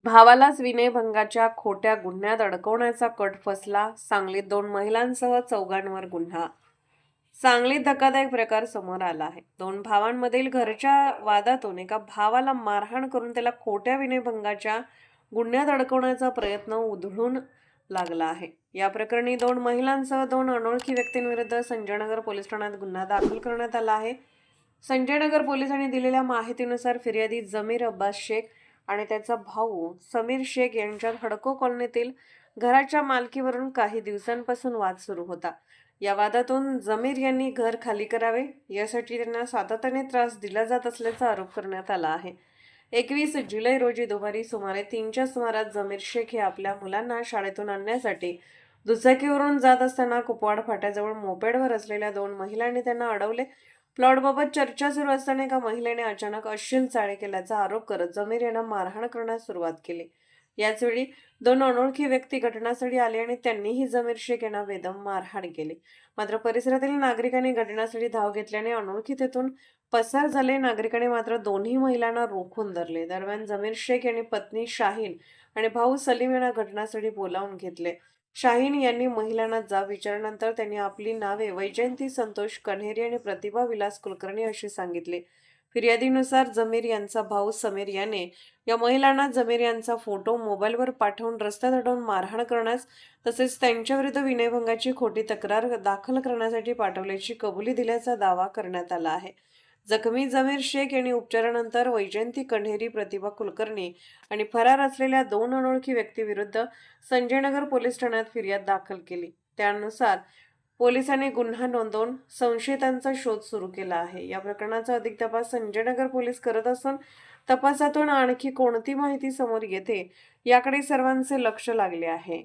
भावालाच विनयभंगाच्या खोट्या गुन्ह्यात अडकवण्याचा कट फसला. सांगलीत 2 महिलांसह चौघांवर गुन्हा. सांगलीत धक्कादायक प्रकार समोर आला आहे. 2 भावांमधील घरच्या वादातून एका भावाला मारहाण करून त्याला खोट्या विनयभंगाच्या गुन्ह्यात अडकवण्याचा प्रयत्न उधळून लागला आहे. या प्रकरणी 2 महिलांसह 2 अनोळखी व्यक्तींविरुद्ध संजयनगर पोलीस ठाण्यात गुन्हा दाखल करण्यात आला आहे. संजयनगर पोलिसांनी दिलेल्या माहितीनुसार फिर्यादी जमीर अब्बास शेख आणि त्याचा भाऊ समीर शेख यांच्यात हडको कॉलनीतील घराच्या मालकीवरून काही दिवसांपासून वाद सुरू होता. या वादातून जमीर यांनी घर खाली करावे यासाठी त्यांना सातत्याने त्रास दिला जात असल्याचा आरोप करण्यात आला आहे. 21 जुलै रोजी दुपारी सुमारे 3च्या सुमारास जमीर शेख हे आपल्या मुलांना शाळेतून आणण्यासाठी दुचाकीवरून जात असताना कुपवाड फाट्याजवळ मोपेडवर असलेल्या 2 महिलांनी त्यांना अडवले. प्लॉटबाबत चर्चा सुरू असताना एका महिलेने अचानक अश्लील चाळे केल्याचा आरोप करत जमीर यांना मारहाण करण्यास सुरुवात केली. याचवेळी 2 अनोळखी व्यक्ती घटनास्थळी आले आणि त्यांनीही जमीर शेख यांना बेदम मारहाण केली. मात्र परिसरातील नागरिकांनी घटनास्थळी धाव घेतल्याने अनोळखी तेथून पसार झाले. नागरिकांनी मात्र दोन्ही महिलांना रोखून धरले. दरम्यान जमीर शेख यांनी पत्नी शाहीन आणि भाऊ सलीम यांना घटनास्थळी बोलावून घेतले. शाहीन यांनी महिलांना जाब विचारल्यानंतर त्यांनी आपली नावे वैजयंती संतोष कन्हेरी आणि प्रतिभा विलास कुलकर्णी अशी सांगितली. फिर्यादीनुसार जमीर यांचा भाऊ समीर याने या महिलांना जमीर यांचा फोटो मोबाईलवर पाठवून रस्त्यात अडवून मारहाण करण्यास तसेच त्यांच्याविरुद्ध विनयभंगाची खोटी तक्रार दाखल करण्यासाठी पाठवल्याची कबुली दिल्याचा दावा करण्यात आला आहे. जखमी जमीर शेख यांनी उपचारानंतर वैजयंती कन्हेरी, प्रतिभा कुलकर्णी आणि फरार असलेल्या 2 अनोळखी व्यक्तीविरुद्ध संजयनगर पोलीस ठाण्यात फिर्याद दाखल केली. त्यानुसार पोलिसांनी गुन्हा नोंदवून संशयितांचा शोध सुरू केला आहे. या प्रकरणाचा अधिक तपास संजयनगर पोलीस करत असून तपासातून आणखी कोणती माहिती समोर येते याकडे सर्वांचे लक्ष लागले आहे.